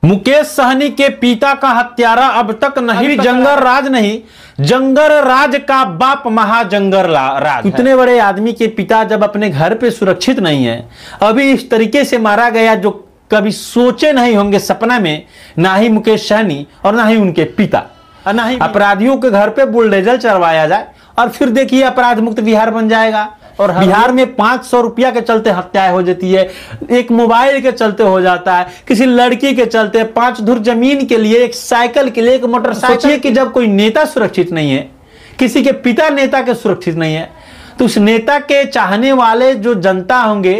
मुकेश सहनी के पिता का हत्यारा अब तक नहीं जंगल राज नहीं, जंगल राज का बाप महाजंगल राज। इतने बड़े आदमी के पिता जब अपने घर पे सुरक्षित नहीं है, अभी इस तरीके से मारा गया जो कभी सोचे नहीं होंगे सपना में, ना ही मुकेश सहनी और ना ही उनके पिता। ना ही अपराधियों के घर पे बुलडोजर चलवाया जाए और फिर देखिए अपराध मुक्त बिहार बन जाएगा। और बिहार में 500 रुपया के चलते हत्याएं हो जाती है, एक मोबाइल के चलते हो जाता है, किसी लड़की के चलते, 5 धुर जमीन के लिए, एक साइकिल के लिए, एक मोटरसाइकिल। सोचिए कि जब कोई नेता सुरक्षित नहीं है, किसी के पिता नेता के सुरक्षित नहीं है, तो उस नेता के चाहने वाले जो जनता होंगे,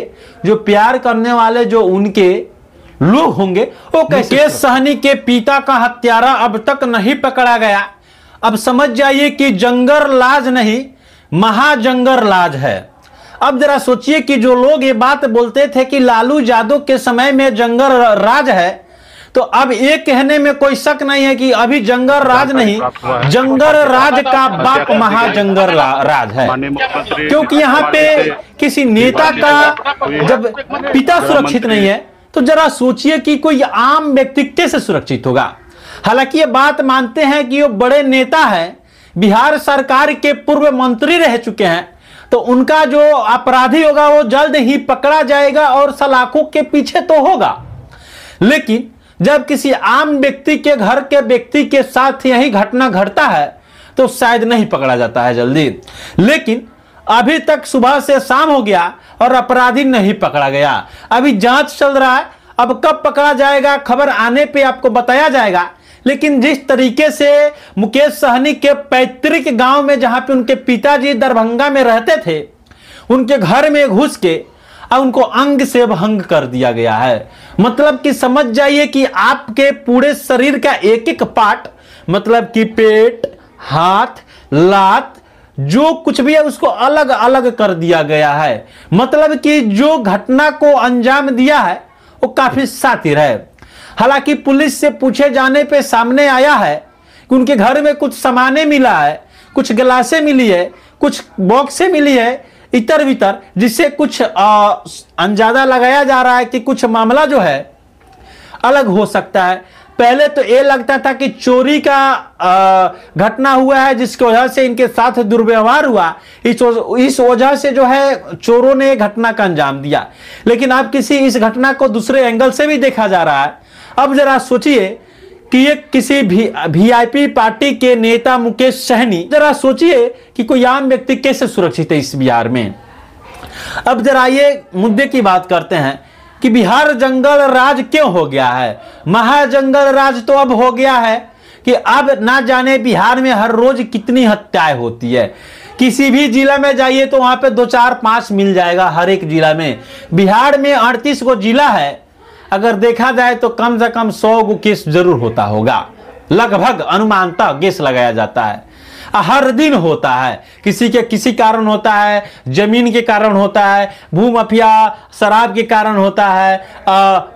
जो प्यार करने वाले जो उनके लोग होंगे, वो कैसे। मुकेश सहनी के पिता का हत्यारा अब तक नहीं पकड़ा गया। अब समझ जाइए कि जंगल राज नहीं, महाजंगल राज है। अब जरा सोचिए कि जो लोग ये बात बोलते थे कि लालू यादव के समय में जंगल राज है, तो अब ये कहने में कोई शक नहीं है कि अभी जंगल राज नहीं, जंगल राज का बाप महाजंगल राज है। क्योंकि यहाँ पे किसी नेता का जब पिता सुरक्षित नहीं है, तो जरा सोचिए कि कोई आम व्यक्ति कैसे सुरक्षित होगा। हालांकि ये बात मानते हैं कि वो बड़े नेता हैं, बिहार सरकार के पूर्व मंत्री रह चुके हैं, तो उनका जो अपराधी होगा वो जल्द ही पकड़ा जाएगा और सलाखों के पीछे तो होगा। लेकिन जब किसी आम व्यक्ति के घर के व्यक्ति के साथ यही घटना घटता है तो शायद नहीं पकड़ा जाता है जल्दी। लेकिन अभी तक सुबह से शाम हो गया और अपराधी नहीं पकड़ा गया। अभी जांच चल रहा है, अब कब पकड़ा जाएगा खबर आने पे आपको बताया जाएगा। लेकिन जिस तरीके से मुकेश सहनी के पैतृक गांव में, जहां पे उनके पिताजी दरभंगा में रहते थे, उनके घर में घुस के और उनको अंग से भंग कर दिया गया है। मतलब कि समझ जाइए कि आपके पूरे शरीर का एक एक पार्ट, मतलब कि पेट, हाथ, लात, जो कुछ भी है उसको अलग अलग कर दिया गया है। मतलब कि जो घटना को अंजाम दिया है वो काफी शातिर है। हालांकि पुलिस से पूछे जाने पे सामने आया है कि उनके घर में कुछ सामानें मिला है, कुछ गिलासें मिली है, कुछ बॉक्सें मिली है, इतर वितर, जिससे कुछ अंदाजा लगाया जा रहा है कि कुछ मामला जो है अलग हो सकता है। पहले तो ये लगता था कि चोरी का घटना हुआ है जिसकी वजह से इनके साथ दुर्व्यवहार हुआ, इस वजह से जो है चोरों ने घटना का अंजाम दिया। लेकिन अब किसी इस घटना को दूसरे एंगल से भी देखा जा रहा है। अब जरा सोचिए कि ये किसी वीआईपी पार्टी के नेता मुकेश सहनी, जरा सोचिए कि कोई आम व्यक्ति कैसे सुरक्षित है इस बिहार में। अब जरा ये मुद्दे की बात करते हैं कि बिहार जंगल राज क्यों हो गया है। महाजंगल राज तो अब हो गया है कि अब ना जाने बिहार में हर रोज कितनी हत्याएं होती है। किसी भी जिला में जाइए तो वहां पे 2, 4, 5 मिल जाएगा हर एक जिला में। बिहार में 38 गो जिला है, अगर देखा जाए तो कम से कम 100 गो केस जरूर होता होगा, लगभग अनुमानतः गेस लगाया जाता है। हर दिन होता है, किसी के किसी कारण होता है, जमीन के कारण होता है, भूमाफिया शराब के कारण होता है,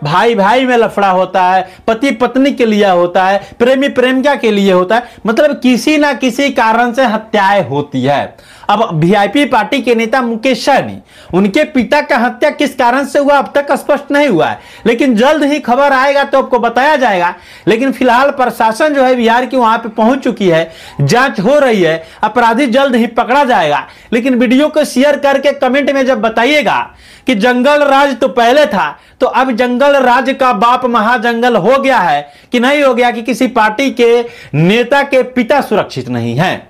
भाई भाई में लफड़ा होता है, पति पत्नी के लिए होता है, प्रेमी प्रेमिका के लिए होता है। मतलब किसी ना किसी कारण से हत्याएं होती है। अब वीआईपी पार्टी के नेता मुकेश सहनी, उनके पिता का हत्या किस कारण से हुआ अब तक स्पष्ट नहीं हुआ है, लेकिन जल्द ही खबर आएगा तो आपको बताया जाएगा। लेकिन फिलहाल प्रशासन जो है बिहार की वहां पे पहुंच चुकी है, जांच हो रही है, अपराधी जल्द ही पकड़ा जाएगा। लेकिन वीडियो को शेयर करके कमेंट में जब बताइएगा कि जंगल राज तो पहले था, तो अब जंगल राज का बाप महाजंगल हो गया है कि नहीं हो गया, कि किसी पार्टी के नेता के पिता सुरक्षित नहीं है।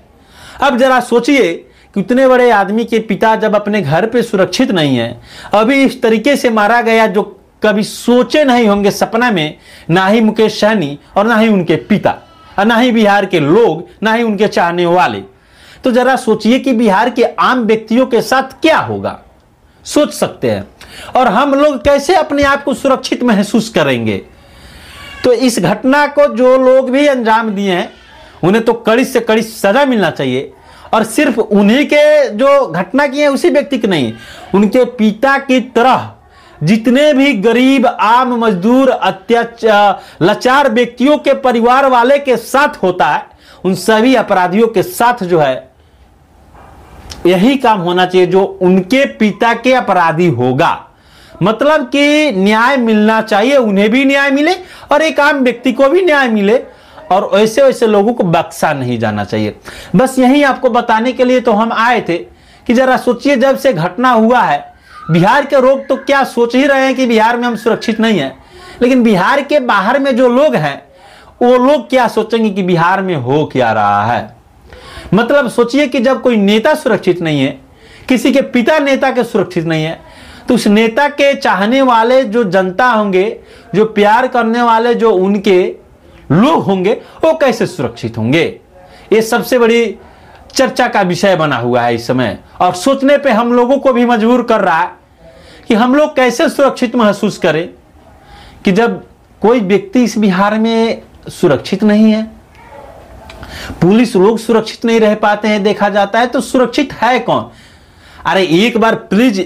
अब जरा सोचिए कि इतने बड़े आदमी के पिता जब अपने घर पे सुरक्षित नहीं है, अभी इस तरीके से मारा गया जो कभी सोचे नहीं होंगे सपना में, ना ही मुकेश सहनी और ना ही उनके पिता, और ना ही बिहार के लोग, ना ही उनके चाहने वाले। तो जरा सोचिए कि बिहार के आम व्यक्तियों के साथ क्या होगा, सोच सकते हैं। और हम लोग कैसे अपने आप को सुरक्षित महसूस करेंगे। तो इस घटना को जो लोग भी अंजाम दिए हैं उन्हें तो कड़ी से कड़ी सजा मिलना चाहिए। और सिर्फ उन्हीं के जो घटना की है उसी व्यक्ति की नहीं, उनके पिता की तरह जितने भी गरीब आम मजदूर लाचार व्यक्तियों के परिवार वाले के साथ होता है, उन सभी अपराधियों के साथ जो है यही काम होना चाहिए जो उनके पिता के अपराधी होगा। मतलब कि न्याय मिलना चाहिए, उन्हें भी न्याय मिले और एक आम व्यक्ति को भी न्याय मिले, और ऐसे वैसे लोगों को बख्शा नहीं जाना चाहिए। बस यही आपको बताने के लिए तो हम आए थे कि जरा सोचिए, जब से घटना हुआ है बिहार के लोग तो क्या सोच ही रहे हैं कि बिहार में हम सुरक्षित नहीं है, लेकिन बिहार के बाहर में जो लोग हैं वो लोग क्या सोचेंगे कि बिहार में हो क्या रहा है। मतलब सोचिए कि जब कोई नेता सुरक्षित नहीं है, किसी के पिता नेता के सुरक्षित नहीं है, तो उस नेता के चाहने वाले जो जनता होंगे, जो प्यार करने वाले जो उनके लोग होंगे, वो कैसे सुरक्षित होंगे। ये सबसे बड़ी चर्चा का विषय बना हुआ है इस समय, और सोचने पे हम लोगों को भी मजबूर कर रहा है कि हम लोग कैसे सुरक्षित महसूस करें कि जब कोई व्यक्ति इस बिहार में सुरक्षित नहीं है, पुलिस लोग सुरक्षित नहीं रह पाते हैं देखा जाता है, तो सुरक्षित है कौन। अरे एक बार प्लीज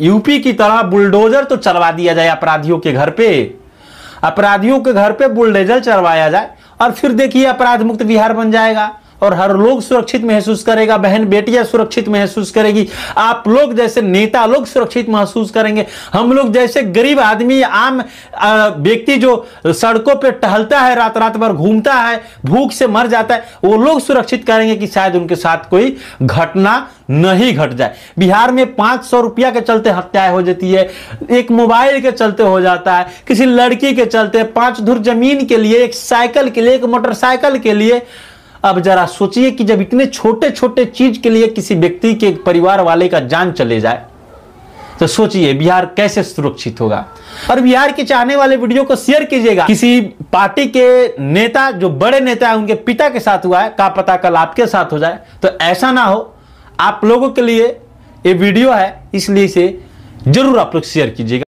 यूपी की तरह बुलडोजर तो चलवा दिया जाए अपराधियों के घर पे, अपराधियों के घर पे बुलडोजर चलवाया जाए, और फिर देखिए अपराध मुक्त बिहार बन जाएगा और हर लोग सुरक्षित महसूस करेगा, बहन बेटियां सुरक्षित महसूस करेगी, आप लोग जैसे नेता लोग सुरक्षित महसूस करेंगे, हम लोग जैसे गरीब आदमी, आम व्यक्ति जो सड़कों पे टहलता है, रात रात भर घूमता है, भूख से मर जाता है, वो लोग सुरक्षित करेंगे कि शायद उनके साथ कोई घटना नहीं घट जाए। बिहार में 500 रुपया के चलते हत्याएं हो जाती है, एक मोबाइल के चलते हो जाता है, किसी लड़की के चलते, 5 धुर जमीन के लिए, एक साइकिल के लिए, एक मोटरसाइकिल के लिए। अब जरा सोचिए कि जब इतने छोटे छोटे चीज के लिए किसी व्यक्ति के परिवार वाले का जान चले जाए, तो सोचिए बिहार कैसे सुरक्षित होगा। और बिहार के चाहने वाले वीडियो को शेयर कीजिएगा। किसी पार्टी के नेता, जो बड़े नेता है, उनके पिता के साथ हुआ है, क्या पता कल आपके साथ हो जाए, तो ऐसा ना हो। आप लोगों के लिए ये वीडियो है, इसलिए इसे जरूर आप लोग शेयर कीजिएगा।